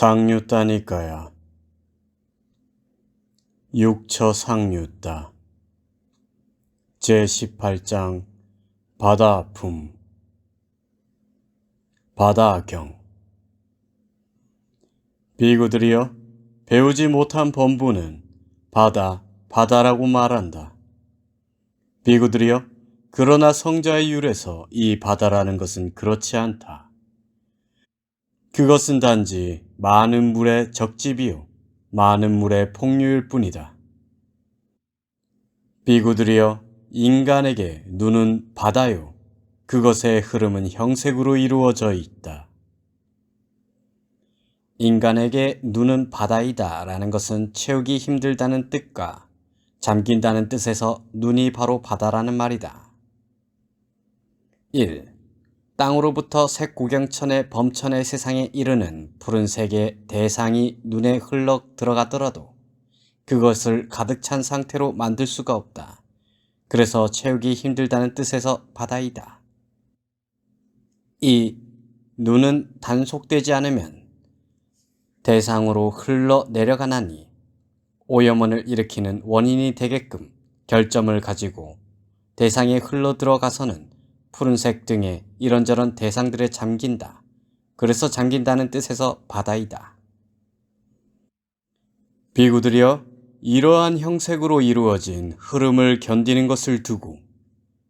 상류따니까야. 육처상류따. 제18장 바다품. 바다경. 비구들이여, 배우지 못한 범부는 바다라고 말한다. 비구들이여, 그러나 성자의 율에서 이 바다라는 것은 그렇지 않다. 그것은 단지 많은 물의 적집이요 많은 물의 폭류일 뿐이다. 비구들이여, 인간에게 눈은 바다요 그것의 흐름은 형색으로 이루어져 있다. 인간에게 눈은 바다이다 라는 것은 채우기 힘들다는 뜻과 잠긴다는 뜻에서 눈이 바로 바다라는 말이다. 1. 땅으로부터 색구경천의 범천의 세상에 이르는 푸른색의 대상이 눈에 흘러 들어가더라도 그것을 가득 찬 상태로 만들 수가 없다. 그래서 채우기 힘들다는 뜻에서 바다이다. 2. 눈은 단속되지 않으면 대상으로 흘러 내려가나니 오염원을 일으키는 원인이 되게끔 결점을 가지고 대상에 흘러 들어가서는 푸른색 등의 이런저런 대상들에 잠긴다. 그래서 잠긴다는 뜻에서 바다이다. 비구들이여, 이러한 형색으로 이루어진 흐름을 견디는 것을 두고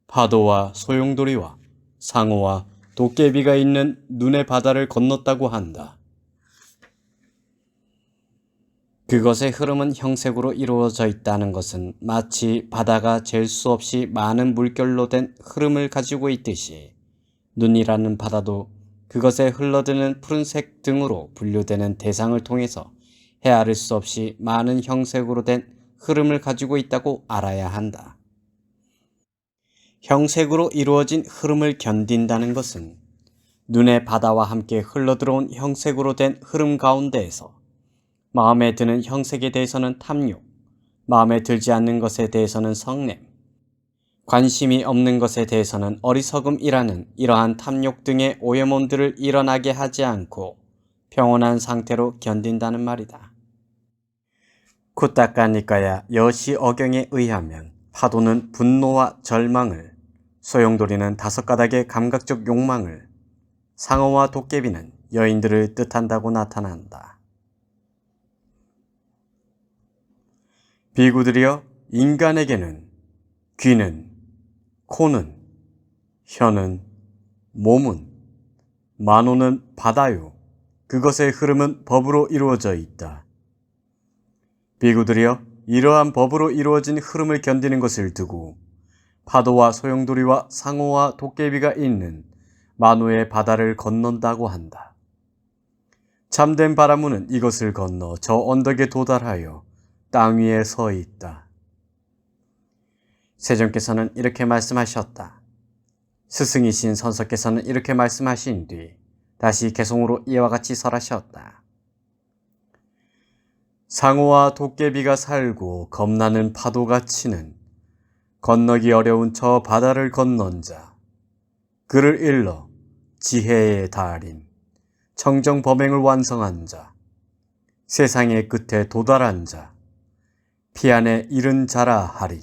파도와 소용돌이와 상어와 도깨비가 있는 눈의 바다를 건넜다고 한다. 그것의 흐름은 형색으로 이루어져 있다는 것은 마치 바다가 잴 수 없이 많은 물결로 된 흐름을 가지고 있듯이 눈이라는 바다도 그것에 흘러드는 푸른색 등으로 분류되는 대상을 통해서 헤아릴 수 없이 많은 형색으로 된 흐름을 가지고 있다고 알아야 한다. 형색으로 이루어진 흐름을 견딘다는 것은 눈의 바다와 함께 흘러들어온 형색으로 된 흐름 가운데에서 마음에 드는 형색에 대해서는 탐욕, 마음에 들지 않는 것에 대해서는 성냄, 관심이 없는 것에 대해서는 어리석음이라는 이러한 탐욕 등의 오염원들을 일어나게 하지 않고 평온한 상태로 견딘다는 말이다. 쿠타카니까야 여시어경에 의하면 파도는 분노와 절망을, 소용돌이는 5가닥의 감각적 욕망을, 상어와 도깨비는 여인들을 뜻한다고 나타난다. 비구들이여, 인간에게는 귀는, 코는, 혀는, 몸은, 만호는 바다요 그것의 흐름은 법으로 이루어져 있다. 비구들이여, 이러한 법으로 이루어진 흐름을 견디는 것을 두고 파도와 소용돌이와 상어와 도깨비가 있는 만호의 바다를 건넌다고 한다. 참된 바라무는 이것을 건너 저 언덕에 도달하여 땅 위에 서 있다. 세존께서는 이렇게 말씀하셨다. 스승이신 선서께서는 이렇게 말씀하신 뒤 다시 개송으로 이와 같이 설하셨다. 상어와 도깨비가 살고 겁나는 파도가 치는 건너기 어려운 저 바다를 건넌 자, 그를 일러 지혜의 달인, 청정범행을 완성한 자, 세상의 끝에 도달한 자, 피안에 이른 자라 하리.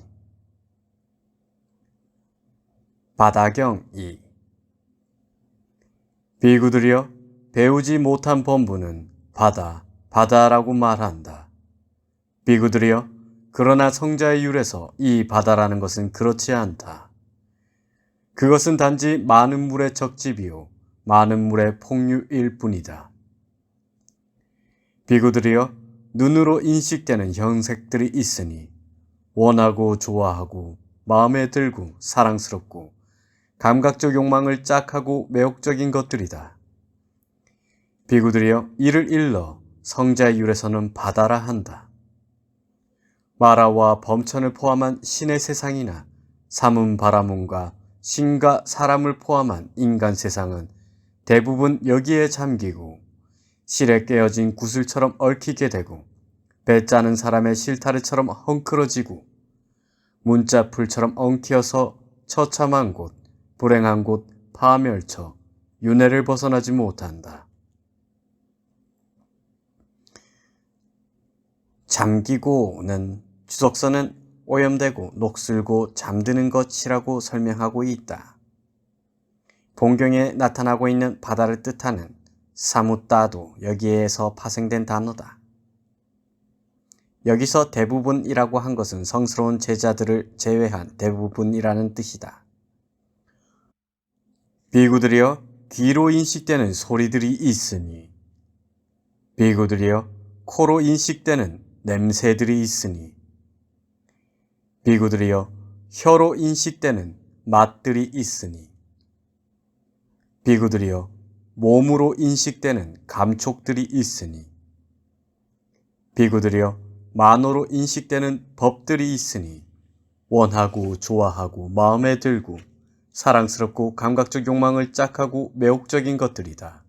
바다경 2. 비구들이여, 배우지 못한 범부는 바다라고 말한다. 비구들이여, 그러나 성자의 율에서 이 바다라는 것은 그렇지 않다. 그것은 단지 많은 물의 적집이요 많은 물의 폭류일 뿐이다. 비구들이여, 눈으로 인식되는 형색들이 있으니 원하고 좋아하고 마음에 들고 사랑스럽고 감각적 욕망을 짝하고 매혹적인 것들이다. 비구들이여, 이를 일러 성자의 율에서는 바다라 한다. 마라와 범천을 포함한 신의 세상이나 사문 바라문과 신과 사람을 포함한 인간 세상은 대부분 여기에 잠기고 실에 깨어진 구슬처럼 얽히게 되고 배 짜는 사람의 실타래처럼 헝클어지고 문자풀처럼 엉키어서 처참한 곳, 불행한 곳, 파멸처, 윤회를 벗어나지 못한다. 잠기고는 주석서는 오염되고 녹슬고 잠드는 것이라고 설명하고 있다. 본경에 나타나고 있는 바다를 뜻하는 사무따도 여기에서 파생된 단어다. 여기서 대부분이라고 한 것은 성스러운 제자들을 제외한 대부분이라는 뜻이다. 비구들이여 귀로 인식되는 소리들이 있으니, 비구들이여 코로 인식되는 냄새들이 있으니, 비구들이여 혀로 인식되는 맛들이 있으니, 비구들이여 몸으로 인식되는 감촉들이 있으니, 비구들이여 만호로 인식되는 법들이 있으니, 원하고 좋아하고 마음에 들고 사랑스럽고 감각적 욕망을 짝하고 매혹적인 것들이다.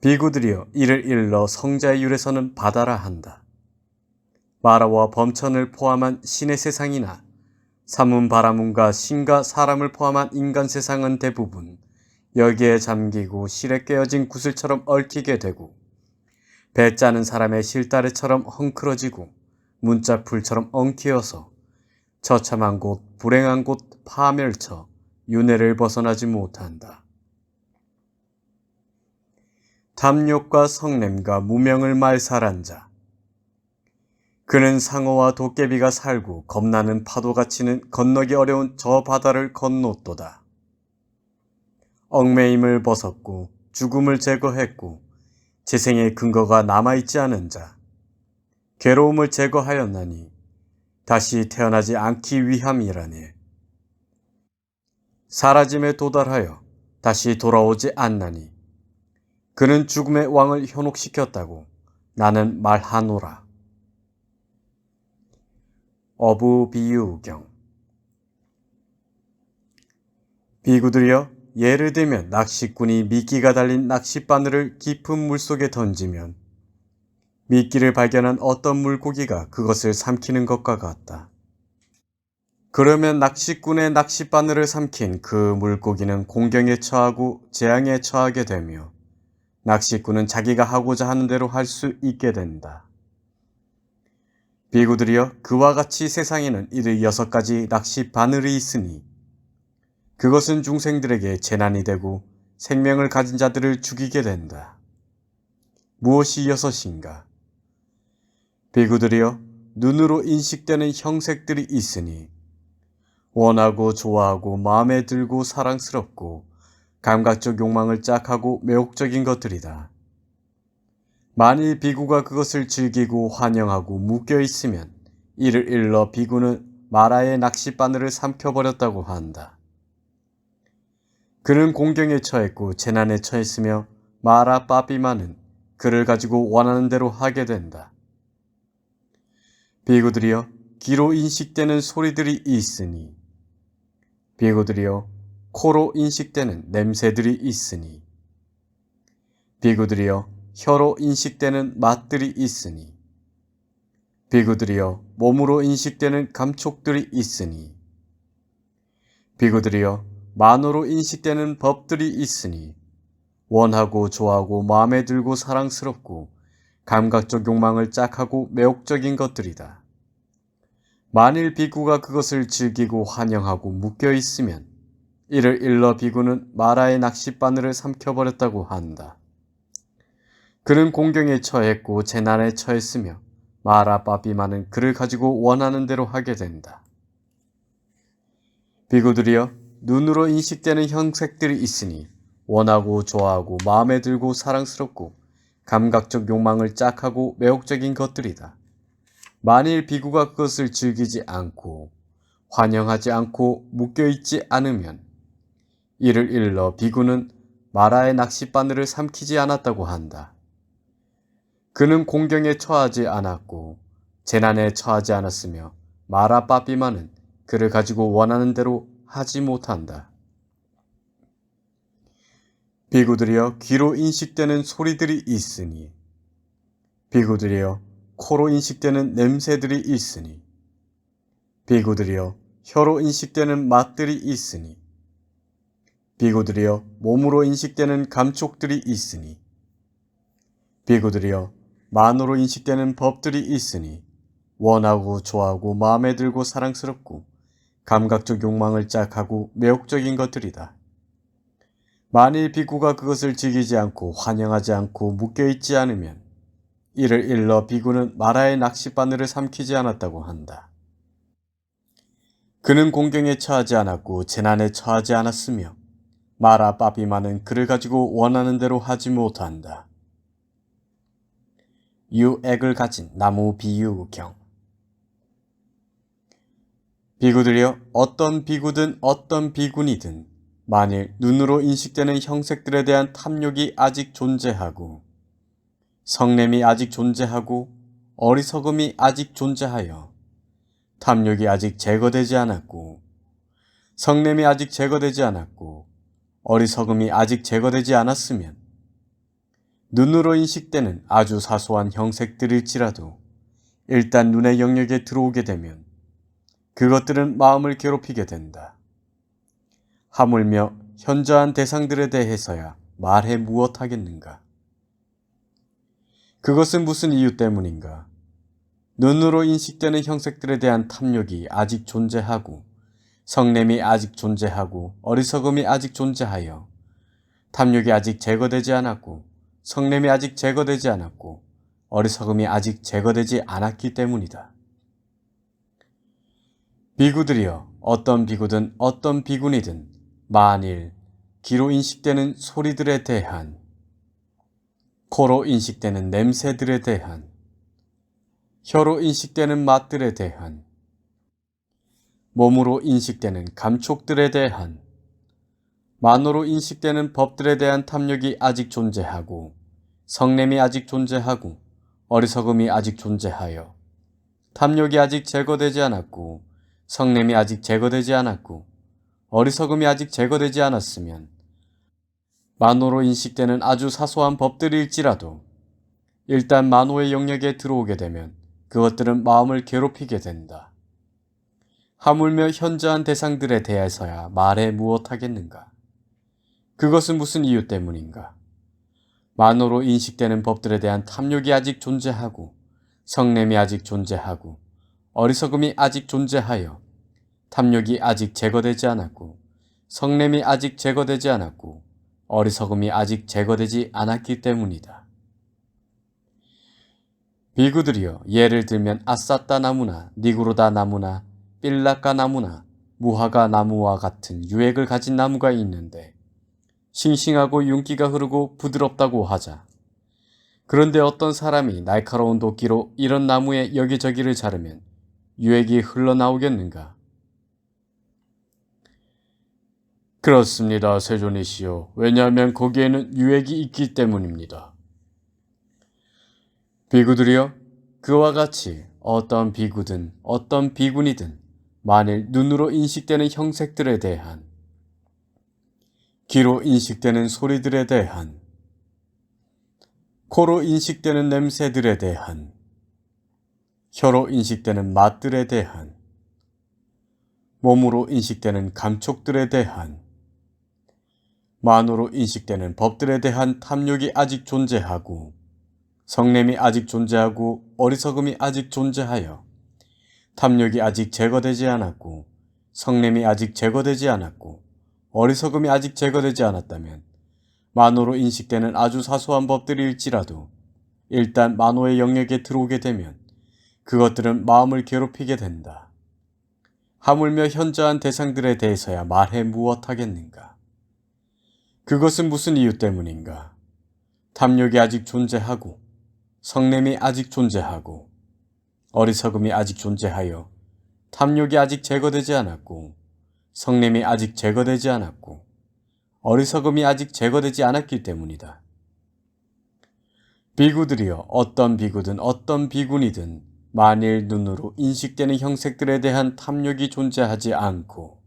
비구들이여 이를 일러 성자의 율에서는 바다라 한다. 마라와 범천을 포함한 신의 세상이나 사문 바라문과 신과 사람을 포함한 인간 세상은 대부분 여기에 잠기고 실에 깨어진 구슬처럼 얽히게 되고 배 짜는 사람의 실다래처럼 헝클어지고 문자풀처럼 엉키어서 처참한 곳, 불행한 곳 파멸쳐 윤회를 벗어나지 못한다. 탐욕과 성냄과 무명을 말살한 자. 그는 상어와 도깨비가 살고 겁나는 파도같이는 건너기 어려운 저 바다를 건넜도다. 얽매임을 벗었고 죽음을 제거했고 재생의 근거가 남아있지 않은 자. 괴로움을 제거하였나니 다시 태어나지 않기 위함이라네. 사라짐에 도달하여 다시 돌아오지 않나니 그는 죽음의 왕을 현혹시켰다고 나는 말하노라. 어부비유경. 비구들이여 예를 들면 낚시꾼이 미끼가 달린 낚싯바늘을 깊은 물속에 던지면 미끼를 발견한 어떤 물고기가 그것을 삼키는 것과 같다. 그러면 낚시꾼의 낚싯바늘을 삼킨 그 물고기는 공경에 처하고 재앙에 처하게 되며 낚시꾼은 자기가 하고자 하는 대로 할 수 있게 된다. 비구들이여 그와 같이 세상에는 이들 6가지 낚싯바늘이 있으니 그것은 중생들에게 재난이 되고 생명을 가진 자들을 죽이게 된다. 무엇이 6인가? 비구들이여 눈으로 인식되는 형색들이 있으니 원하고 좋아하고 마음에 들고 사랑스럽고 감각적 욕망을 짝하고 매혹적인 것들이다. 만일 비구가 그것을 즐기고 환영하고 묶여 있으면 이를 일러 비구는 마라의 낚싯바늘을 삼켜버렸다고 한다. 그는 공경에 처했고 재난에 처했으며 마라 빠비마는 그를 가지고 원하는 대로 하게 된다. 비구들이여 귀로 인식되는 소리들이 있으니, 비구들이여 코로 인식되는 냄새들이 있으니, 비구들이여 혀로 인식되는 맛들이 있으니, 비구들이여 몸으로 인식되는 감촉들이 있으니, 비구들이여 만호로 인식되는 법들이 있으니 원하고 좋아하고 마음에 들고 사랑스럽고 감각적 욕망을 짝하고 매혹적인 것들이다. 만일 비구가 그것을 즐기고 환영하고 묶여 있으면 이를 일러 비구는 마라의 낚싯바늘을 삼켜버렸다고 한다. 그는 공경에 처했고 재난에 처했으며 마라 빠비마는 그를 가지고 원하는 대로 하게 된다. 비구들이여 눈으로 인식되는 형색들이 있으니 원하고 좋아하고 마음에 들고 사랑스럽고 감각적 욕망을 짝하고 매혹적인 것들이다. 만일 비구가 그것을 즐기지 않고 환영하지 않고 묶여있지 않으면 이를 일러 비구는 마라의 낚싯바늘을 삼키지 않았다고 한다. 그는 공경에 처하지 않았고 재난에 처하지 않았으며 마라 빠비마는 그를 가지고 원하는 대로 하지 못한다. 비구들이여 귀로 인식되는 소리들이 있으니, 비구들이여 코로 인식되는 냄새들이 있으니, 비구들이여 혀로 인식되는 맛들이 있으니, 비구들이여 몸으로 인식되는 감촉들이 있으니, 비구들이여 만으로 인식되는 법들이 있으니 원하고 좋아하고 마음에 들고 사랑스럽고 감각적 욕망을 짝하고 매혹적인 것들이다. 만일 비구가 그것을 즐기지 않고 환영하지 않고 묶여있지 않으면 이를 일러 비구는 마라의 낚싯바늘을 삼키지 않았다고 한다. 그는 공경에 처하지 않았고 재난에 처하지 않았으며 마라 빠비마는 그를 가지고 원하는 대로 하지 못한다. 유액을 가진 나무 비유경. 비구들이여, 어떤 비구든 어떤 비군이든 만일 눈으로 인식되는 형색들에 대한 탐욕이 아직 존재하고 성냄이 아직 존재하고 어리석음이 아직 존재하여 탐욕이 아직 제거되지 않았고 성냄이 아직 제거되지 않았고 어리석음이 아직 제거되지 않았으면 눈으로 인식되는 아주 사소한 형색들일지라도 일단 눈의 영역에 들어오게 되면 그것들은 마음을 괴롭히게 된다. 하물며 현저한 대상들에 대해서야 말해 무엇하겠는가. 그것은 무슨 이유 때문인가? 눈으로 인식되는 형색들에 대한 탐욕이 아직 존재하고 성냄이 아직 존재하고 어리석음이 아직 존재하여 탐욕이 아직 제거되지 않았고 성냄이 아직 제거되지 않았고 어리석음이 아직 제거되지 않았기 때문이다. 비구들이여, 어떤 비구든 어떤 비군이든 만일 귀로 인식되는 소리들에 대한, 코로 인식되는 냄새들에 대한, 혀로 인식되는 맛들에 대한, 몸으로 인식되는 감촉들에 대한, 만으로 인식되는 법들에 대한 탐욕이 아직 존재하고 성냄이 아직 존재하고 어리석음이 아직 존재하여 탐욕이 아직 제거되지 않았고 성냄이 아직 제거되지 않았고 어리석음이 아직 제거되지 않았으면 만호로 인식되는 아주 사소한 법들일지라도 일단 만호의 영역에 들어오게 되면 그것들은 마음을 괴롭히게 된다. 하물며 현저한 대상들에 대해서야 말해 무엇하겠는가. 그것은 무슨 이유 때문인가. 만호로 인식되는 법들에 대한 탐욕이 아직 존재하고 성냄이 아직 존재하고 어리석음이 아직 존재하여 탐욕이 아직 제거되지 않았고 성냄이 아직 제거되지 않았고 어리석음이 아직 제거되지 않았기 때문이다. 비구들이여, 예를 들면 아사따 나무나 니구로다 나무나 삘라까 나무나 무화과 나무와 같은 유액을 가진 나무가 있는데 싱싱하고 윤기가 흐르고 부드럽다고 하자. 그런데 어떤 사람이 날카로운 도끼로 이런 나무의 여기저기를 자르면 유액이 흘러나오겠는가? 그렇습니다, 세존이시여. 왜냐하면 거기에는 유액이 있기 때문입니다. 비구들이여, 그와 같이 어떤 비구든 어떤 비군이든 만일 눈으로 인식되는 형색들에 대한, 귀로 인식되는 소리들에 대한, 코로 인식되는 냄새들에 대한, 혀로 인식되는 맛들에 대한, 몸으로 인식되는 감촉들에 대한, 만으로 인식되는 법들에 대한 탐욕이 아직 존재하고 성냄이 아직 존재하고 어리석음이 아직 존재하여 탐욕이 아직 제거되지 않았고 성냄이 아직 제거되지 않았고 어리석음이 아직 제거되지 않았다면 만호로 인식되는 아주 사소한 법들일지라도 일단 만호의 영역에 들어오게 되면 그것들은 마음을 괴롭히게 된다. 하물며 현저한 대상들에 대해서야 말해 무엇하겠는가. 그것은 무슨 이유 때문인가. 탐욕이 아직 존재하고 성냄이 아직 존재하고 어리석음이 아직 존재하여 탐욕이 아직 제거되지 않았고 성냄이 아직 제거되지 않았고 어리석음이 아직 제거되지 않았기 때문이다. 비구들이여, 어떤 비구든 어떤 비군이든 만일 눈으로 인식되는 형색들에 대한 탐욕이 존재하지 않고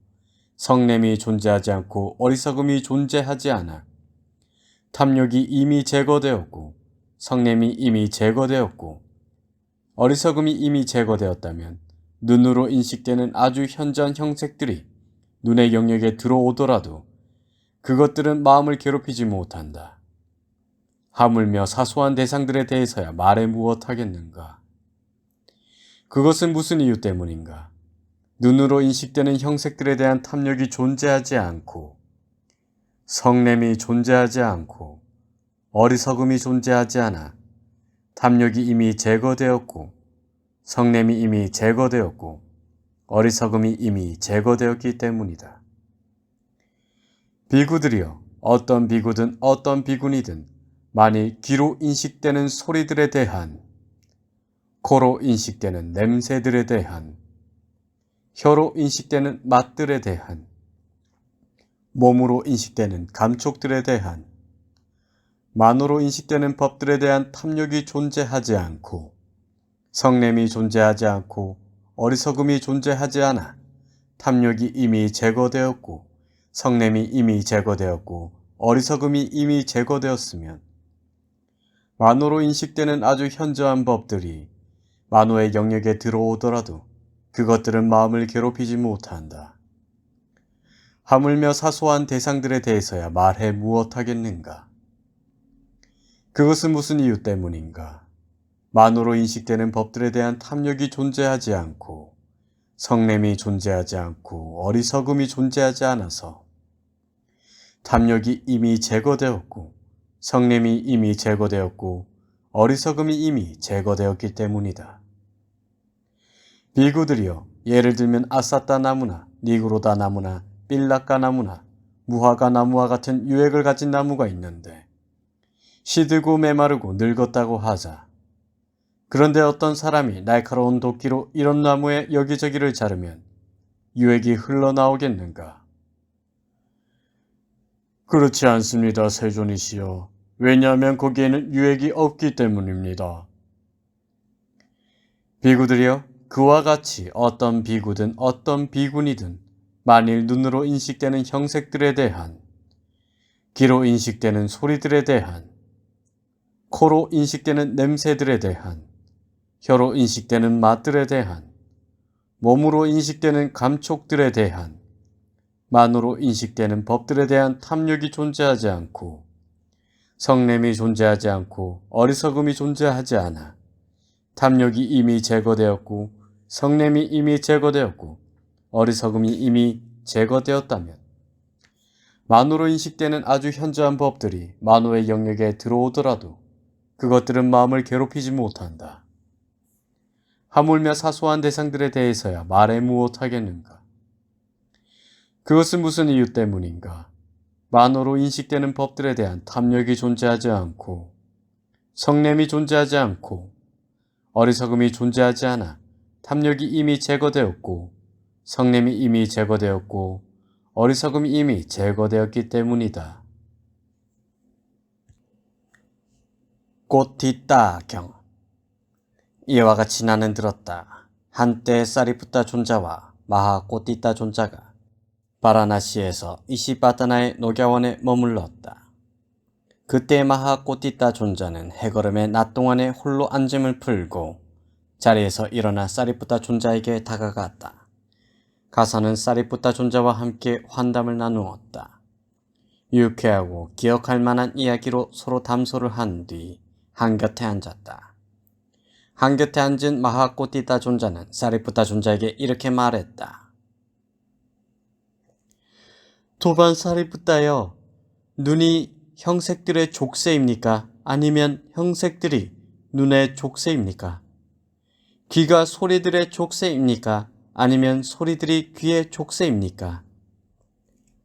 성냄이 존재하지 않고 어리석음이 존재하지 않아 탐욕이 이미 제거되었고 성냄이 이미 제거되었고 어리석음이 이미 제거되었다면 눈으로 인식되는 아주 현저한 형색들이 눈의 영역에 들어오더라도 그것들은 마음을 괴롭히지 못한다. 하물며 사소한 대상들에 대해서야 말해 무엇하겠는가? 그것은 무슨 이유 때문인가? 눈으로 인식되는 형색들에 대한 탐욕이 존재하지 않고, 성냄이 존재하지 않고, 어리석음이 존재하지 않아 탐욕이 이미 제거되었고, 성냄이 이미 제거되었고, 어리석음이 이미 제거되었기 때문이다. 비구들이여, 어떤 비구든 어떤 비구니든 만일 귀로 인식되는 소리들에 대한, 코로 인식되는 냄새들에 대한, 혀로 인식되는 맛들에 대한, 몸으로 인식되는 감촉들에 대한, 만으로 인식되는 법들에 대한 탐욕이 존재하지 않고, 성냄이 존재하지 않고, 어리석음이 존재하지 않아 탐욕이 이미 제거되었고, 성냄이 이미 제거되었고, 어리석음이 이미 제거되었으면 만으로 인식되는 아주 현저한 법들이 만호의 영역에 들어오더라도 그것들은 마음을 괴롭히지 못한다. 하물며 사소한 대상들에 대해서야 말해 무엇하겠는가? 그것은 무슨 이유 때문인가? 만으로 인식되는 법들에 대한 탐욕이 존재하지 않고, 성냄이 존재하지 않고, 어리석음이 존재하지 않아서 탐욕이 이미 제거되었고, 성냄이 이미 제거되었고, 어리석음이 이미 제거되었기 때문이다. 비구들이여, 예를 들면 아사타 나무나 니그로다 나무나 빌라카 나무나 무화과 나무와 같은 유액을 가진 나무가 있는데 시들고 메마르고 늙었다고 하자. 그런데 어떤 사람이 날카로운 도끼로 이런 나무의 여기저기를 자르면 유액이 흘러나오겠는가? 그렇지 않습니다, 세존이시여. 왜냐하면 거기에는 유액이 없기 때문입니다. 비구들이여, 그와 같이 어떤 비구든 어떤 비구니든 만일 눈으로 인식되는 형색들에 대한, 귀로 인식되는 소리들에 대한, 코로 인식되는 냄새들에 대한, 혀로 인식되는 맛들에 대한, 몸으로 인식되는 감촉들에 대한, 만으로 인식되는 법들에 대한 탐욕이 존재하지 않고, 성냄이 존재하지 않고, 어리석음이 존재하지 않아 탐욕이 이미 제거되었고, 성냄이 이미 제거되었고, 어리석음이 이미 제거되었다면 만으로 인식되는 아주 현저한 법들이 만호의 영역에 들어오더라도 그것들은 마음을 괴롭히지 못한다. 하물며 사소한 대상들에 대해서야 말해 무엇하겠는가? 그것은 무슨 이유 때문인가? 만호로 인식되는 법들에 대한 탐욕이 존재하지 않고, 성냄이 존재하지 않고, 어리석음이 존재하지 않아 탐욕이 이미 제거되었고, 성냄이 이미 제거되었고, 어리석음이 이미 제거되었기 때문이다. 꽃뒷다경. 이와 같이 나는 들었다. 한때 사리푸타 존자와 마하 꽃뒷다 존자가 바라나시에서 이시바타나의 녹야원에 머물렀다. 그때 마하 꽃뒷다 존자는 해걸음에 낮 동안에 홀로 앉음을 풀고 자리에서 일어나 사리푸타 존자에게 다가갔다. 가서는 사리푸타 존자와 함께 환담을 나누었다. 유쾌하고 기억할 만한 이야기로 서로 담소를 한 뒤 한곁에 앉았다. 한곁에 앉은 마하 꽃뒷다 존자는 사리푸타 존자에게 이렇게 말했다. 도반 사리푸타여, 눈이 형색들의 족쇄입니까? 아니면 형색들이 눈의 족쇄입니까? 귀가 소리들의 족쇄입니까? 아니면 소리들이 귀의 족쇄입니까?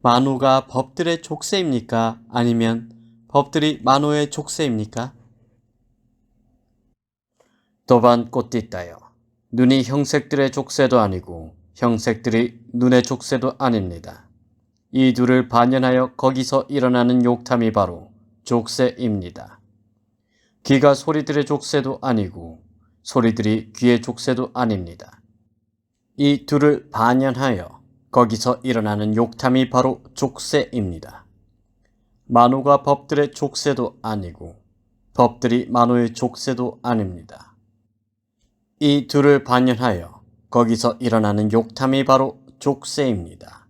만호가 법들의 족쇄입니까? 아니면 법들이 만호의 족쇄입니까? 도반 꽃뒷다여, 눈이 형색들의 족쇄도 아니고 형색들이 눈의 족쇄도 아닙니다. 이 둘을 반연하여 거기서 일어나는 욕탐이 바로 족쇄입니다. 귀가 소리들의 족쇄도 아니고 소리들이 귀의 족쇄도 아닙니다. 이 둘을 반연하여 거기서 일어나는 욕탐이 바로 족쇄입니다. 만호가 법들의 족쇄도 아니고 법들이 만호의 족쇄도 아닙니다. 이 둘을 반연하여 거기서 일어나는 욕탐이 바로 족쇄입니다.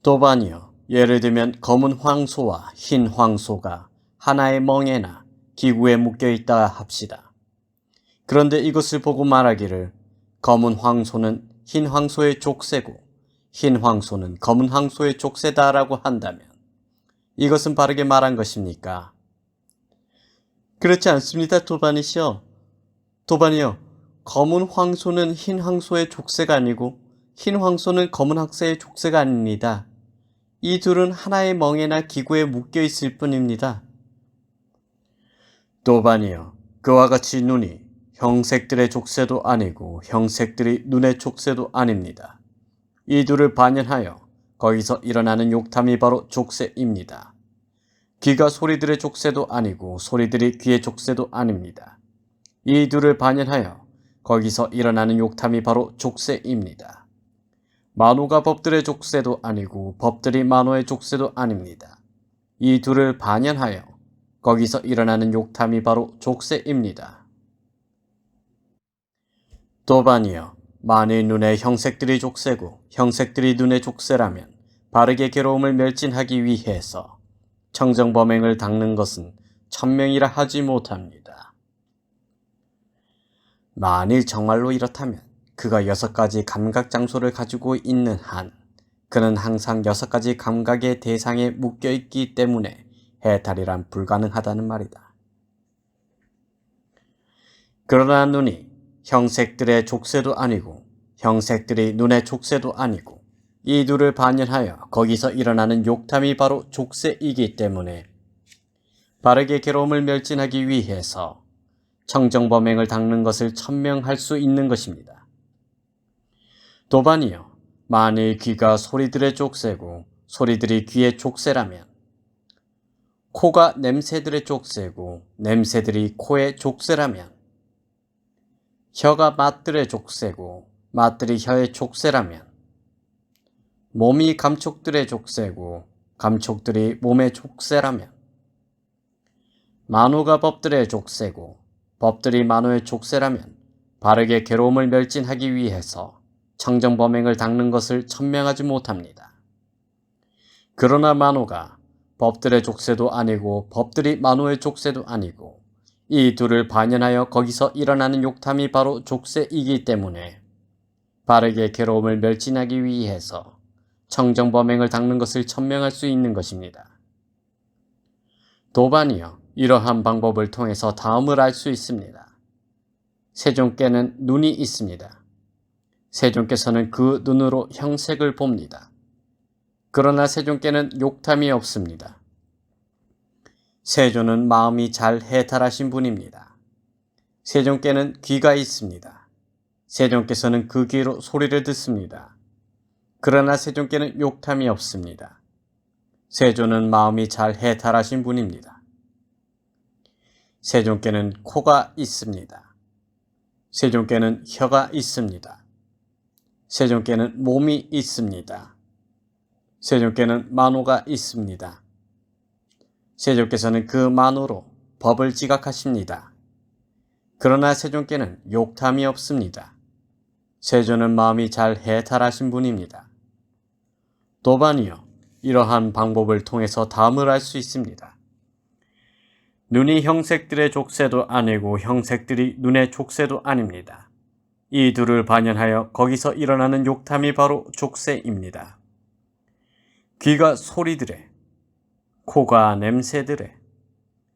도반이여, 예를 들면 검은 황소와 흰 황소가 하나의 멍에나 기구에 묶여 있다 합시다. 그런데 이것을 보고 말하기를 검은 황소는 흰 황소의 족쇄고 흰 황소는 검은 황소의 족쇄다라고 한다면 이것은 바르게 말한 것입니까? 그렇지 않습니다, 도반이시여. 도반이여, 검은 황소는 흰 황소의 족쇄가 아니고 흰 황소는 검은 황소의 족쇄가 아닙니다. 이 둘은 하나의 멍에나 기구에 묶여 있을 뿐입니다. 도반이여, 그와 같이 눈이 형색들의 족쇄도 아니고 형색들이 눈의 족쇄도 아닙니다. 이 둘을 반연하여 거기서 일어나는 욕탐이 바로 족쇄입니다. 귀가 소리들의 족쇄도 아니고 소리들이 귀의 족쇄도 아닙니다. 이 둘을 반연하여 거기서 일어나는 욕탐이 바로 족쇄입니다. 만호가 법들의 족쇄도 아니고 법들이 만호의 족쇄도 아닙니다. 이 둘을 반연하여 거기서 일어나는 욕탐이 바로 족쇄입니다. 도반이여, 만일 눈의 형색들이 족쇄고 형색들이 눈의 족쇄라면 바르게 괴로움을 멸진하기 위해서 청정범행을 닦는 것은 천명이라 하지 못합니다. 만일 정말로 이렇다면 그가 6가지 감각 장소를 가지고 있는 한 그는 항상 6가지 감각의 대상에 묶여있기 때문에 해탈이란 불가능하다는 말이다. 그러나 눈이 형색들의 족쇄도 아니고 형색들이 눈의 족쇄도 아니고 이 둘을 반연하여 거기서 일어나는 욕탐이 바로 족쇄이기 때문에 바르게 괴로움을 멸진하기 위해서 청정범행을 닦는 것을 천명할 수 있는 것입니다. 도반이여, 만일 귀가 소리들의 족쇄고 소리들이 귀의 족쇄라면 코가 냄새들의 족쇄고 냄새들이 코의 족쇄라면 혀가 맛들의 족쇄고 맛들이 혀의 족쇄라면 몸이 감촉들의 족쇄고 감촉들이 몸의 족쇄라면 만호가 법들의 족쇄고 법들이 만호의 족쇄라면 바르게 괴로움을 멸진하기 위해서 청정범행을 닦는 것을 천명하지 못합니다. 그러나 만호가 법들의 족쇄도 아니고 법들이 만호의 족쇄도 아니고 이 둘을 반연하여 거기서 일어나는 욕탐이 바로 족쇄이기 때문에 바르게 괴로움을 멸진하기 위해서 청정범행을 닦는 것을 천명할 수 있는 것입니다. 도반이여, 이러한 방법을 통해서 다음을 알 수 있습니다. 세존께는 눈이 있습니다. 세존께서는 그 눈으로 형색을 봅니다. 그러나 세존께는 욕탐이 없습니다. 세존은 마음이 잘 해탈하신 분입니다. 세존께는 귀가 있습니다. 세존께서는 그 귀로 소리를 듣습니다. 그러나 세존께는 욕탐이 없습니다. 세존은 마음이 잘 해탈하신 분입니다. 세존께는 코가 있습니다. 세존께는 혀가 있습니다. 세존께는 몸이 있습니다. 세존께는 만호가 있습니다. 세존께서는 그 만호로 법을 지각하십니다. 그러나 세존께는 욕탐이 없습니다. 세존은 마음이 잘 해탈하신 분입니다. 도반이여, 이러한 방법을 통해서 다음을 알 수 있습니다. 눈이 형색들의 족쇄도 아니고 형색들이 눈의 족쇄도 아닙니다. 이 둘을 반연하여 거기서 일어나는 욕탐이 바로 족쇄입니다. 귀가 소리들에, 코가 냄새들에,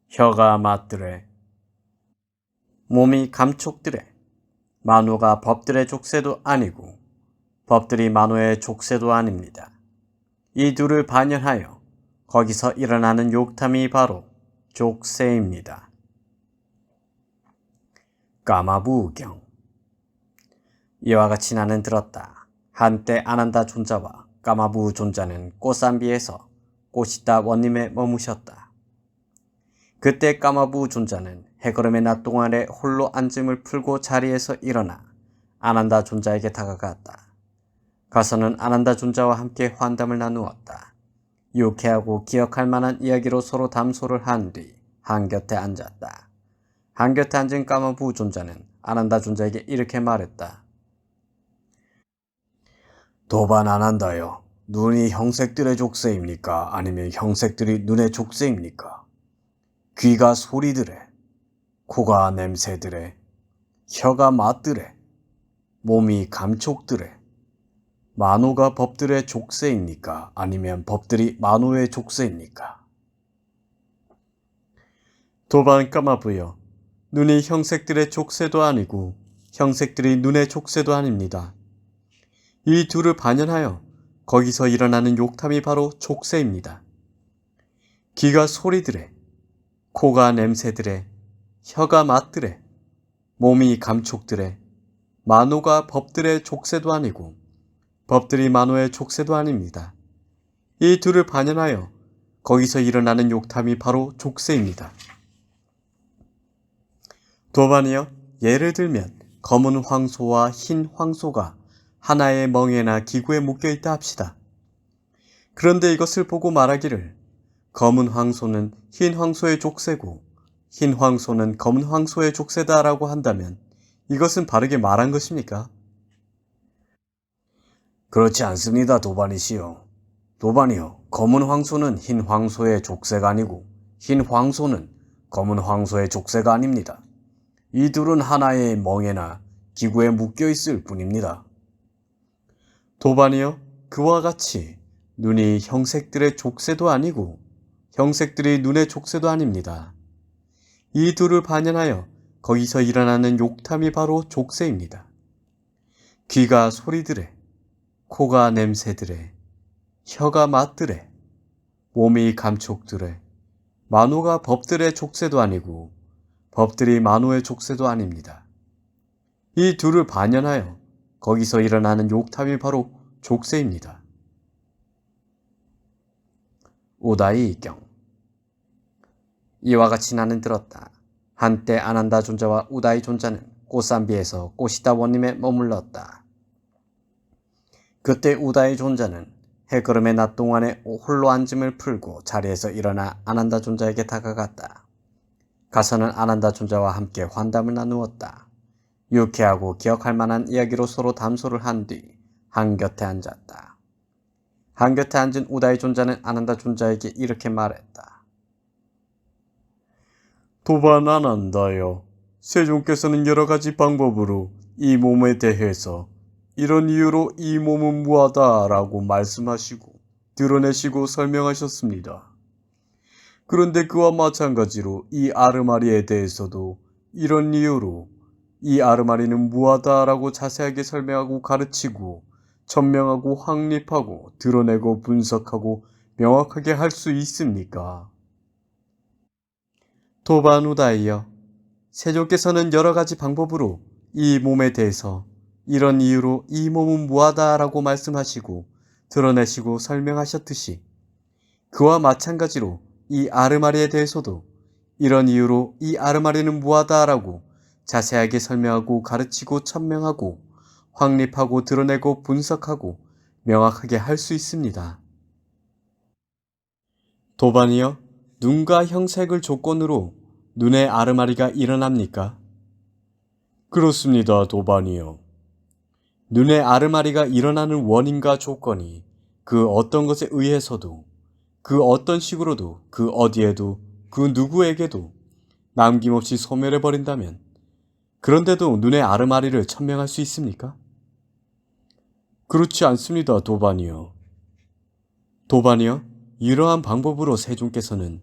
혀가 맛들에, 몸이 감촉들에, 만호가 법들의 족쇄도 아니고 법들이 만호의 족쇄도 아닙니다. 이 둘을 반연하여 거기서 일어나는 욕탐이 바로 족쇄입니다. 까마부경. 이와 같이 나는 들었다. 한때 아난다 존자와 까마부 존자는 꽃산비에서 꽃이다 원님에 머무셨다. 그때 까마부 존자는 해걸음의 낮 동안에 홀로 앉음을 풀고 자리에서 일어나 아난다 존자에게 다가갔다. 가서는 아난다 존자와 함께 환담을 나누었다. 유쾌하고 기억할 만한 이야기로 서로 담소를 한 뒤 한곁에 앉았다. 한곁에 앉은 까마부 존자는 아난다 존자에게 이렇게 말했다. 도반 아난다요. 눈이 형색들의 족쇄입니까? 아니면 형색들이 눈의 족쇄입니까? 귀가 소리들에, 코가 냄새들에, 혀가 맛들에, 몸이 감촉들에, 만호가 법들의 족쇄입니까? 아니면 법들이 만호의 족쇄입니까? 도반 까마부여, 눈이 형색들의 족쇄도 아니고 형색들이 눈의 족쇄도 아닙니다. 이 둘을 반연하여 거기서 일어나는 욕탐이 바로 족쇄입니다. 귀가 소리들에, 코가 냄새들에, 혀가 맛들에, 몸이 감촉들에, 만호가 법들의 족쇄도 아니고 법들이 만호의 족쇄도 아닙니다. 이 둘을 반연하여 거기서 일어나는 욕탐이 바로 족쇄입니다. 도반이여, 예를 들면 검은 황소와 흰 황소가 하나의 멍에나 기구에 묶여있다 합시다. 그런데 이것을 보고 말하기를 검은 황소는 흰 황소의 족쇄고 흰 황소는 검은 황소의 족쇄다라고 한다면 이것은 바르게 말한 것입니까? 그렇지 않습니다, 도반이시여. 도반이여, 검은 황소는 흰 황소의 족쇄가 아니고 흰 황소는 검은 황소의 족쇄가 아닙니다. 이 둘은 하나의 멍에나 기구에 묶여 있을 뿐입니다. 도반이여, 그와 같이 눈이 형색들의 족쇄도 아니고 형색들이 눈의 족쇄도 아닙니다. 이 둘을 반연하여 거기서 일어나는 욕탐이 바로 족쇄입니다. 귀가 소리들에, 코가 냄새들에, 혀가 맛들에, 몸이 감촉들에, 만호가 법들의 족쇄도 아니고 법들이 만호의 족쇄도 아닙니다. 이 둘을 반연하여 거기서 일어나는 욕탐이 바로 족쇄입니다. 우다이경. 이와 같이 나는 들었다. 한때 아난다 존자와 우다이 존자는 꽃산비에서 꼬시다 원님에 머물렀다. 그때 우다이 존자는 해걸음의 낮 동안에 홀로 앉음을 풀고 자리에서 일어나 아난다 존자에게 다가갔다. 가서는 아난다 존자와 함께 환담을 나누었다. 유쾌하고 기억할 만한 이야기로 서로 담소를 한 뒤 한곁에 앉았다. 한곁에 앉은 우다이 존자는 아난다 존자에게 이렇게 말했다. 도반 아난다여, 세존께서는 여러 가지 방법으로 이 몸에 대해서 이런 이유로 이 몸은 무하다라고 말씀하시고 드러내시고 설명하셨습니다. 그런데 그와 마찬가지로 이 아르마리에 대해서도 이런 이유로 이 아르마리는 무하다라고 자세하게 설명하고 가르치고 천명하고 확립하고 드러내고 분석하고 명확하게 할 수 있습니까? 도반우다이여, 세존께서는 여러 가지 방법으로 이 몸에 대해서 이런 이유로 이 몸은 무하다라고 말씀하시고 드러내시고 설명하셨듯이 그와 마찬가지로 이 아르마리에 대해서도 이런 이유로 이 아르마리는 무하다라고 자세하게 설명하고 가르치고 천명하고 확립하고 드러내고 분석하고 명확하게 할 수 있습니다. 도반이여, 눈과 형색을 조건으로 눈의 아르마리가 일어납니까? 그렇습니다, 도반이여. 눈의 아르마리가 일어나는 원인과 조건이 그 어떤 것에 의해서도 그 어떤 식으로도 그 어디에도 그 누구에게도 남김없이 소멸해버린다면 그런데도 눈의 아르마리를 천명할 수 있습니까? 그렇지 않습니다, 도반이여. 도반이여, 이러한 방법으로 세존께서는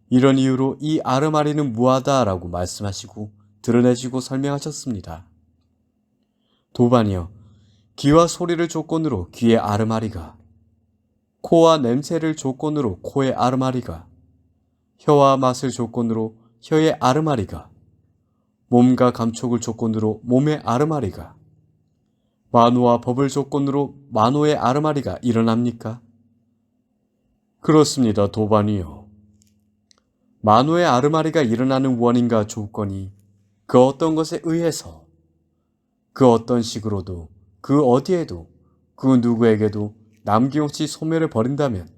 이런 이유로 이 아르마리는 무하다라고 말씀하시고 드러내시고 설명하셨습니다. 도반이여, 귀와 소리를 조건으로 귀의 아르마리가, 코와 냄새를 조건으로 코의 아르마리가, 혀와 맛을 조건으로 혀의 아르마리가, 몸과 감촉을 조건으로 몸의 아르마리가, 만호와 법을 조건으로 만호의 아르마리가 일어납니까? 그렇습니다, 도반이요. 만호의 아르마리가 일어나는 원인과 조건이 그 어떤 것에 의해서 그 어떤 식으로도 그 어디에도 그 누구에게도 남김없이 소멸해 버린다면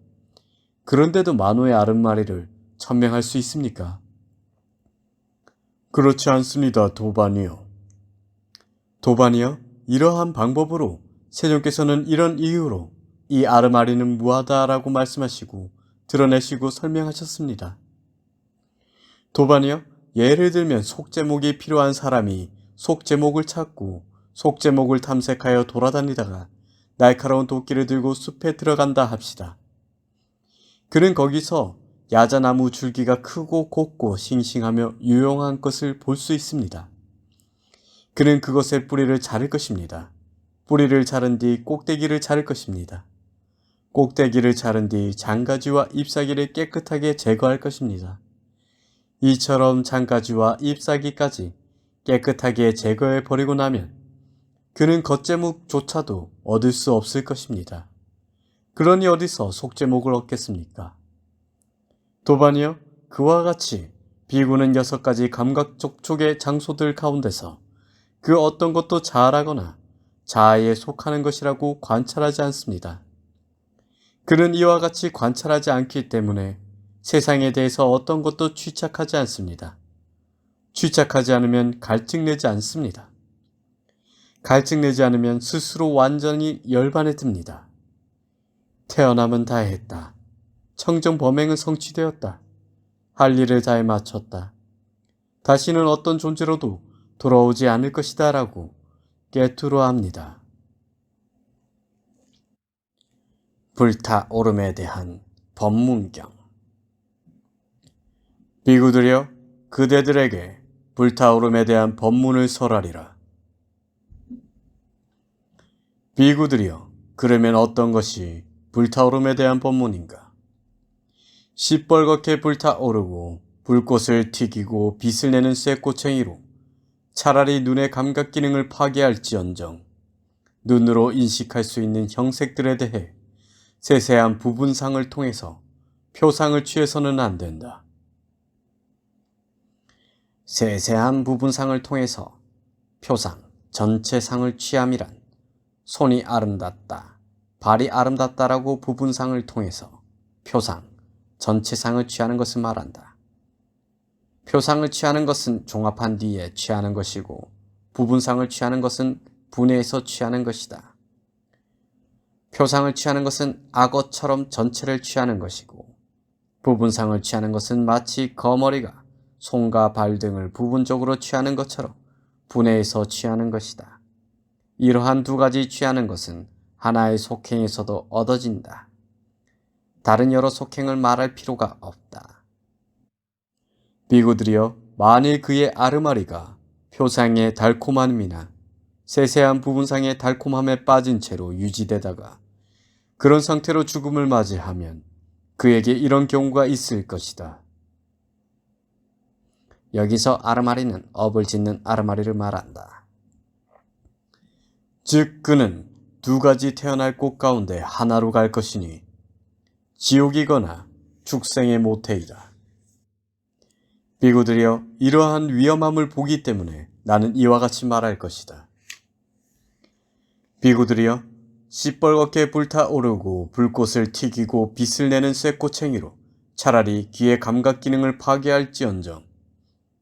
그런데도 만호의 아르마리를 천명할 수 있습니까? 그렇지 않습니다, 도반이요. 도반이요, 이러한 방법으로 세존께서는 이런 이유로 이 아르마리는 무하다라고 말씀하시고 드러내시고 설명하셨습니다. 도반이요? 예를 들면 속죄목이 필요한 사람이 속죄목을 찾고 속죄목을 탐색하여 돌아다니다가 날카로운 도끼를 들고 숲에 들어간다 합시다. 그는 거기서 야자나무 줄기가 크고 곱고 싱싱하며 유용한 것을 볼 수 있습니다. 그는 그것의 뿌리를 자를 것입니다. 뿌리를 자른 뒤 꼭대기를 자를 것입니다. 꼭대기를 자른 뒤 장가지와 잎사귀를 깨끗하게 제거할 것입니다. 이처럼 장가지와 잎사귀까지 깨끗하게 제거해 버리고 나면 그는 겉제목조차도 얻을 수 없을 것입니다. 그러니 어디서 속죄목을 얻겠습니까? 도반이요? 그와 같이 비구는 6가지 감각접촉의 장소들 가운데서 그 어떤 것도 자아라거나 자아에 속하는 것이라고 관찰하지 않습니다. 그는 이와 같이 관찰하지 않기 때문에 세상에 대해서 어떤 것도 취착하지 않습니다. 취착하지 않으면 갈증내지 않습니다. 갈증내지 않으면 스스로 완전히 열반에 듭니다. 태어남은 다했다. 청정범행은 성취되었다. 할 일을 다해 마쳤다. 다시는 어떤 존재로도 돌아오지 않을 것이다 라고 꿰뚫어합니다. 불타오름에 대한 법문경. 비구들이여, 그대들에게 불타오름에 대한 법문을 설하리라. 비구들이여, 그러면 어떤 것이 불타오름에 대한 법문인가? 시뻘겋게 불타오르고 불꽃을 튀기고 빛을 내는 쇠꼬챙이로 차라리 눈의 감각 기능을 파괴할지언정 눈으로 인식할 수 있는 형색들에 대해 세세한 부분상을 통해서 표상을 취해서는 안 된다. 세세한 부분상을 통해서 표상, 전체상을 취함이란 손이 아름답다, 발이 아름답다라고 부분상을 통해서 표상, 전체상을 취하는 것을 말한다. 표상을 취하는 것은 종합한 뒤에 취하는 것이고 부분상을 취하는 것은 분해해서 취하는 것이다. 표상을 취하는 것은 악어처럼 전체를 취하는 것이고 부분상을 취하는 것은 마치 거머리가 손과 발 등을 부분적으로 취하는 것처럼 분해해서 취하는 것이다. 이러한 2가지 취하는 것은 하나의 속행에서도 얻어진다. 다른 여러 속행을 말할 필요가 없다. 비구들이여, 만일 그의 아르마리가 표상의 달콤함이나 세세한 부분상의 달콤함에 빠진 채로 유지되다가 그런 상태로 죽음을 맞이하면 그에게 이런 경우가 있을 것이다. 여기서 아르마리는 업을 짓는 아르마리를 말한다. 즉 그는 2가지 태어날 곳 가운데 하나로 갈 것이니 지옥이거나 축생의 모태이다. 비구들이여, 이러한 위험함을 보기 때문에 나는 이와 같이 말할 것이다. 비구들이여, 시뻘겋게 불타오르고 불꽃을 튀기고 빛을 내는 쇠꼬챙이로 차라리 귀의 감각 기능을 파괴할지언정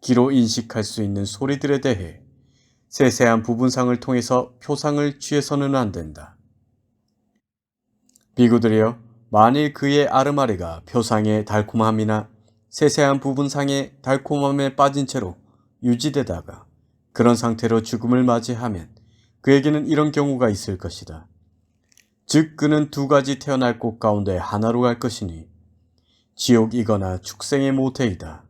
귀로 인식할 수 있는 소리들에 대해 세세한 부분상을 통해서 표상을 취해서는 안 된다. 비구들이여, 만일 그의 아르마리가 표상의 달콤함이나 세세한 부분상의 달콤함에 빠진 채로 유지되다가 그런 상태로 죽음을 맞이하면 그에게는 이런 경우가 있을 것이다. 즉 그는 2가지 태어날 곳 가운데 하나로 갈 것이니 지옥이거나 축생의 모태이다.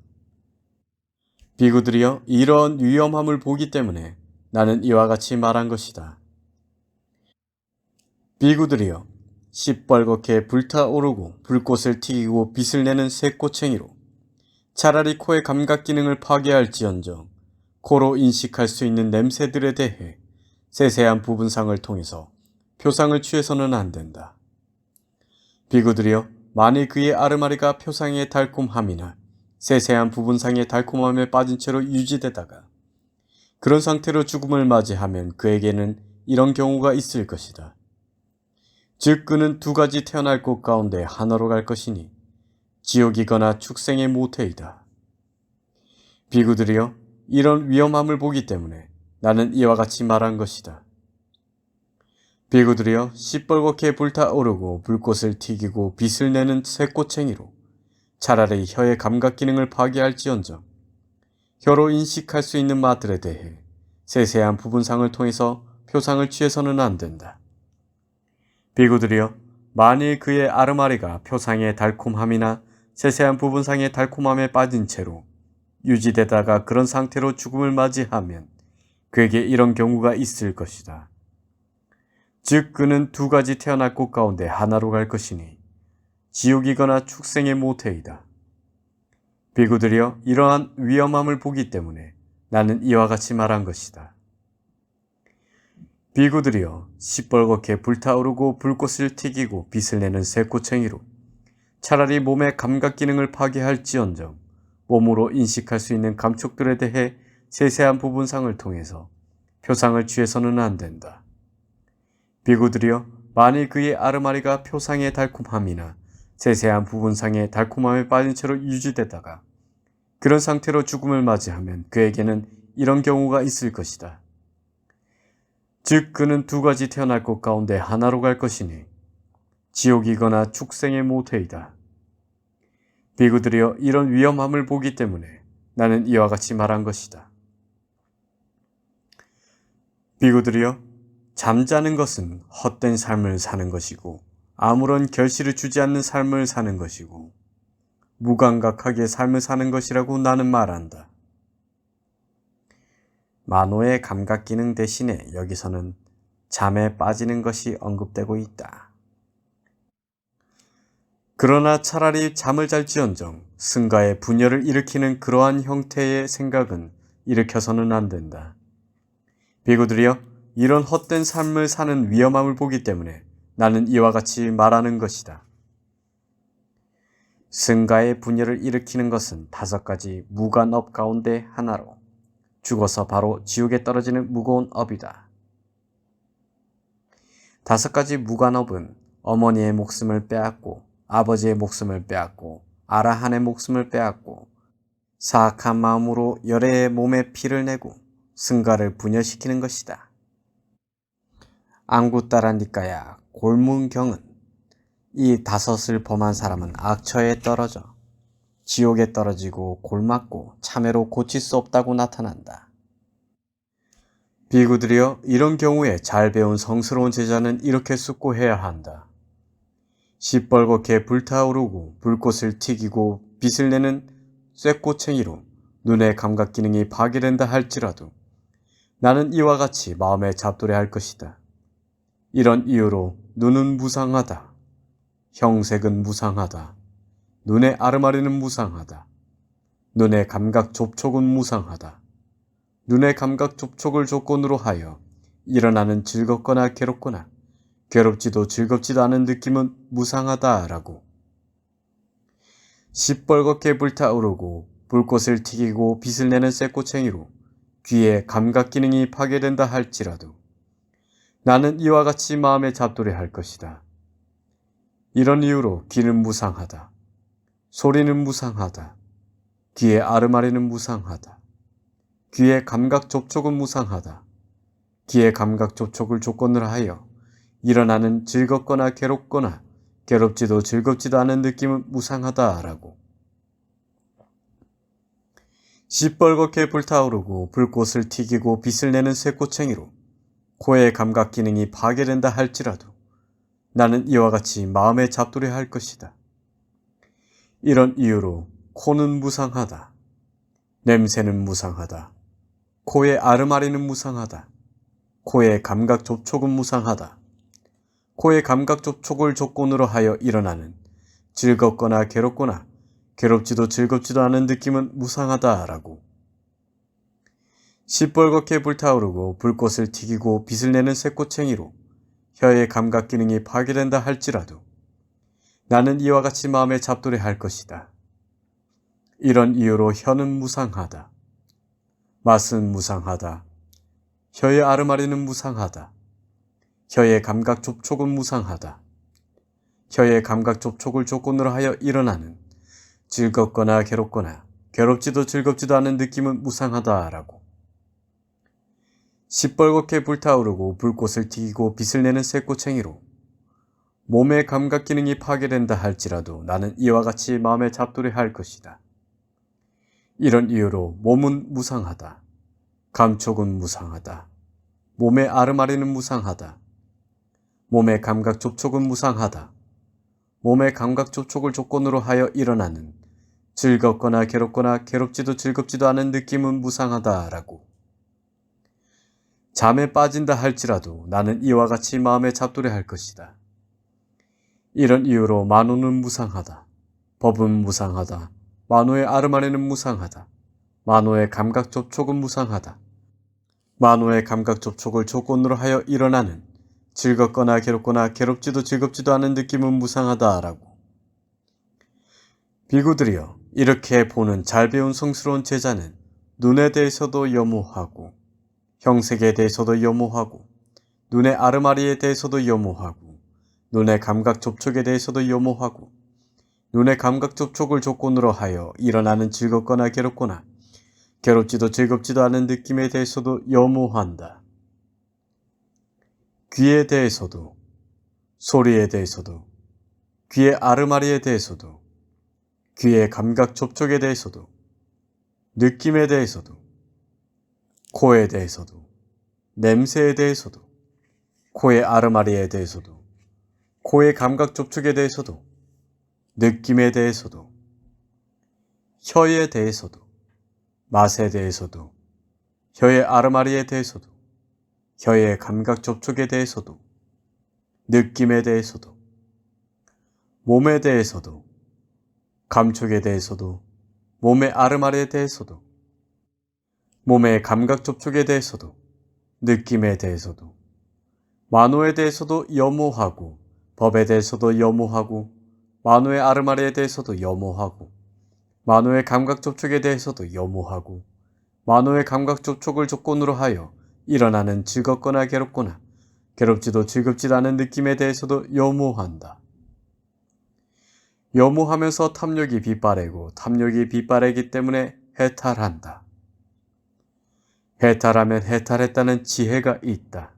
비구들이여, 이런 위험함을 보기 때문에 나는 이와 같이 말한 것이다. 비구들이여, 시뻘겋게 불타오르고 불꽃을 튀기고 빛을 내는 쇠꼬챙이로 차라리 코의 감각 기능을 파괴할지언정 코로 인식할 수 있는 냄새들에 대해 세세한 부분상을 통해서 표상을 취해서는 안 된다. 비구들이여, 만일 그의 아르마리가 표상의 달콤함이나 세세한 부분상의 달콤함에 빠진 채로 유지되다가 그런 상태로 죽음을 맞이하면 그에게는 이런 경우가 있을 것이다. 즉 그는 2가지 태어날 곳 가운데 하나로 갈 것이니 지옥이거나 축생의 모태이다. 비구들이여, 이런 위험함을 보기 때문에 나는 이와 같이 말한 것이다. 비구들이여, 시뻘겋게 불타오르고 불꽃을 튀기고 빛을 내는 쇠꼬챙이로 차라리 혀의 감각 기능을 파괴할지언정 혀로 인식할 수 있는 맛들에 대해 세세한 부분상을 통해서 표상을 취해서는 안 된다. 비구들이여, 만일 그의 아르마리가 표상의 달콤함이나 세세한 부분상의 달콤함에 빠진 채로 유지되다가 그런 상태로 죽음을 맞이하면 그에게 이런 경우가 있을 것이다. 즉 그는 두 가지 태어날 곳 가운데 하나로 갈 것이니 지옥이거나 축생의 모태이다. 비구들이여, 이러한 위험함을 보기 때문에 나는 이와 같이 말한 것이다. 비구들이여, 시뻘겋게 불타오르고 불꽃을 튀기고 빛을 내는 쇠꼬챙이로 차라리 몸의 감각 기능을 파괴할지언정 몸으로 인식할 수 있는 감촉들에 대해 세세한 부분상을 통해서 표상을 취해서는 안 된다. 비구들이여, 만일 그의 아르마리가 표상의 달콤함이나 세세한 부분상의 달콤함에 빠진 채로 유지되다가 그런 상태로 죽음을 맞이하면 그에게는 이런 경우가 있을 것이다. 즉 그는 두 가지 태어날 곳 가운데 하나로 갈 것이니 지옥이거나 축생의 모태이다. 비구들이여, 이런 위험함을 보기 때문에 나는 이와 같이 말한 것이다. 비구들이여, 잠자는 것은 헛된 삶을 사는 것이고 아무런 결실을 주지 않는 삶을 사는 것이고 무감각하게 삶을 사는 것이라고 나는 말한다. 만호의 감각 기능 대신에 여기서는 잠에 빠지는 것이 언급되고 있다. 그러나 차라리 잠을 잘지언정 승가의 분열을 일으키는 그러한 형태의 생각은 일으켜서는 안 된다. 비구들이여, 이런 헛된 삶을 사는 위험함을 보기 때문에 나는 이와 같이 말하는 것이다. 승가의 분열을 일으키는 것은 5가지 무관업 가운데 하나로 죽어서 바로 지옥에 떨어지는 무거운 업이다. 5가지 무관업은 어머니의 목숨을 빼앗고 아버지의 목숨을 빼앗고 아라한의 목숨을 빼앗고 사악한 마음으로 열애의 몸에 피를 내고 승가를 분열시키는 것이다. 앙구따라니까야 골문경은 이 5을 범한 사람은 악처에 떨어져 지옥에 떨어지고 골맞고 참회로 고칠 수 없다고 나타난다. 비구들이여, 이런 경우에 잘 배운 성스러운 제자는 이렇게 숙고해야 한다. 시뻘겋게 불타오르고 불꽃을 튀기고 빛을 내는 쇠꼬챙이로 눈의 감각 기능이 파괴된다 할지라도 나는 이와 같이 마음에 잡돌해할 것이다. 이런 이유로 눈은 무상하다. 형색은 무상하다. 눈의 아르마리는 무상하다. 눈의 감각 접촉은 무상하다. 눈의 감각 접촉을 조건으로 하여 일어나는 즐겁거나 괴롭거나 괴롭지도 즐겁지도 않은 느낌은 무상하다라고. 시뻘겋게 불타오르고 불꽃을 튀기고 빛을 내는 쇠꼬챙이로 귀의 감각 기능이 파괴된다 할지라도 나는 이와 같이 마음에 잡돌해할 것이다. 이런 이유로 귀는 무상하다. 소리는 무상하다. 귀의 아르마리는 무상하다. 귀의 감각 접촉은 무상하다. 귀의 감각 접촉을 조건으로 하여 일어나는 즐겁거나 괴롭거나 괴롭지도 즐겁지도 않은 느낌은 무상하다라고. 시뻘겋게 불타오르고 불꽃을 튀기고 빛을 내는 쇠꼬챙이로 코의 감각 기능이 파괴된다 할지라도 나는 이와 같이 마음에 잡돌해야 할 것이다. 이런 이유로 코는 무상하다. 냄새는 무상하다. 코의 아르마리는 무상하다. 코의 감각 접촉은 무상하다. 코의 감각 접촉을 조건으로 하여 일어나는 즐겁거나 괴롭거나 괴롭지도 즐겁지도 않은 느낌은 무상하다라고. 시뻘겋게 불타오르고 불꽃을 튀기고 빛을 내는 쇠꼬챙이로 혀의 감각 기능이 파괴된다 할지라도 나는 이와 같이 마음에 잡돌해야 할 것이다. 이런 이유로 혀는 무상하다. 맛은 무상하다. 혀의 아르마리는 무상하다. 혀의 감각 접촉은 무상하다. 혀의 감각 접촉을 조건으로 하여 일어나는 즐겁거나 괴롭거나 괴롭지도 즐겁지도 않은 느낌은 무상하다라고. 시뻘겋게 불타오르고 불꽃을 튀기고 빛을 내는 쇠꼬챙이로 몸의 감각 기능이 파괴된다 할지라도 나는 이와 같이 마음에 잡돌해야 할 것이다. 이런 이유로 몸은 무상하다. 감촉은 무상하다. 몸의 아르마리는 무상하다. 몸의 감각 접촉은 무상하다. 몸의 감각 접촉을 조건으로 하여 일어나는 즐겁거나 괴롭거나 괴롭지도 즐겁지도 않은 느낌은 무상하다라고. 잠에 빠진다 할지라도 나는 이와 같이 마음에 잡두려 할 것이다. 이런 이유로 만호는 무상하다. 법은 무상하다. 만호의 아르마리는 무상하다. 만호의 감각 접촉은 무상하다. 만호의 감각 접촉을 조건으로 하여 일어나는 즐겁거나 괴롭거나 괴롭지도 즐겁지도 않은 느낌은 무상하다라고. 비구들이여, 이렇게 보는 잘 배운 성스러운 제자는 눈에 대해서도 염호하고 형색에 대해서도 염호하고 눈의 아르마리에 대해서도 염호하고 눈의 감각 접촉에 대해서도 염호하고 눈의 감각 접촉을 조건으로 하여 일어나는 즐겁거나 괴롭거나 괴롭지도 즐겁지도 않은 느낌에 대해서도 염호한다. 귀에 대해서도 소리에 대해서도 귀의 아르마리에 대해서도 귀의 감각 접촉에 대해서도 느낌에 대해서도 코에 대해서도 냄새에 대해서도 코의 아르마리에 대해서도 코의 감각 접촉에 대해서도 느낌에 대해서도 혀에 대해서도 맛에 대해서도 혀의 아르마리에 대해서도 혀의 감각 접촉에 대해서도 느낌에 대해서도 몸에 대해서도 감촉에 대해서도 몸의 아르마리에 대해서도 몸의 감각 접촉에 대해서도 느낌에 대해서도 만호에 대해서도 염호하고 법에 대해서도 염호하고 만호의 아르마리에 대해서도 염호하고 만호의 감각 접촉에 대해서도 염호하고 만호의 감각 접촉을 조건으로 하여 일어나는 즐겁거나 괴롭거나 괴롭지도 즐겁지도 않은 느낌에 대해서도 염호한다. 염호하면서 탐욕이 빗바래고 탐욕이 빗바래기 때문에 해탈한다. 해탈하면 해탈했다는 지혜가 있다.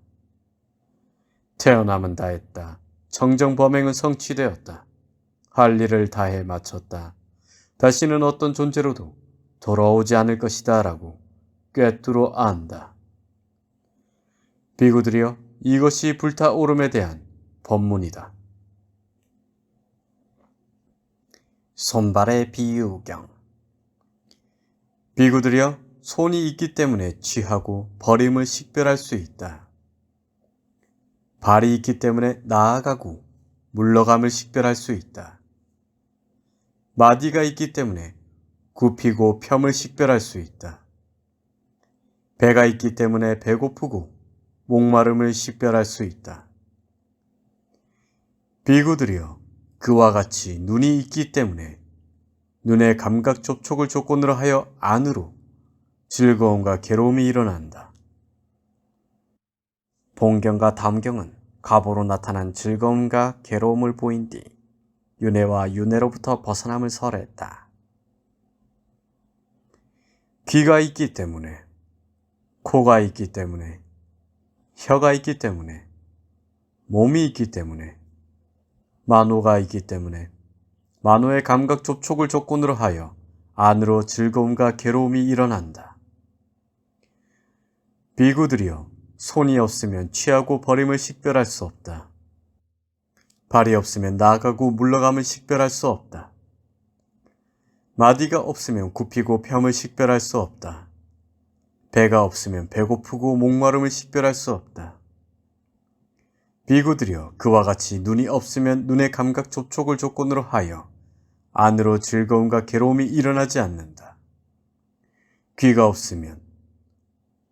태어남은 다했다. 청정범행은 성취되었다. 할 일을 다해 마쳤다. 다시는 어떤 존재로도 돌아오지 않을 것이다 라고 꿰뚫어 안다. 비구들이여, 이것이 불타오름에 대한 법문이다. 손발의 비유경. 비구들이여, 손이 있기 때문에 취하고 버림을 식별할 수 있다. 발이 있기 때문에 나아가고 물러감을 식별할 수 있다. 마디가 있기 때문에 굽히고 뼬을 식별할 수 있다. 배가 있기 때문에 배고프고 목마름을 식별할 수 있다. 비구들이여, 그와 같이 눈이 있기 때문에 눈의 감각 접촉을 조건으로 하여 안으로 즐거움과 괴로움이 일어난다. 본경과 다음경은 과보로 나타난 즐거움과 괴로움을 보인 뒤 윤회와 윤회로부터 벗어남을 설했다. 귀가 있기 때문에, 코가 있기 때문에, 혀가 있기 때문에, 몸이 있기 때문에, 만호가 있기 때문에 만호의 감각 접촉을 조건으로 하여 안으로 즐거움과 괴로움이 일어난다. 비구들이여, 손이 없으면 취하고 버림을 식별할 수 없다. 발이 없으면 나아가고 물러감을 식별할 수 없다. 마디가 없으면 굽히고 뼬을 식별할 수 없다. 배가 없으면 배고프고 목마름을 식별할 수 없다. 비구들이여, 그와 같이 눈이 없으면 눈의 감각 접촉을 조건으로 하여 안으로 즐거움과 괴로움이 일어나지 않는다. 귀가 없으면,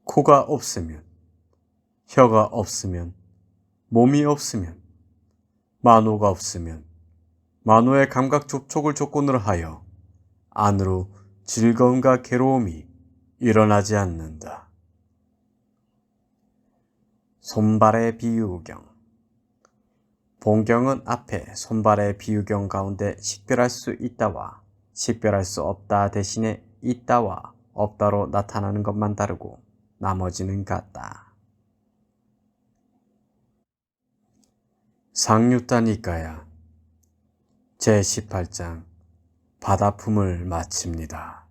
코가 없으면, 혀가 없으면, 몸이 없으면, 만호가 없으면 만호의 감각 접촉을 조건으로 하여 안으로 즐거움과 괴로움이 일어나지 않는다. 손발의 비유경. 본경은 앞에 손발의 비유경 가운데 식별할 수 있다와 식별할 수 없다 대신에 있다와 없다로 나타나는 것만 다르고 나머지는 같다. 상유따니까야 제18장 바다품을 마칩니다.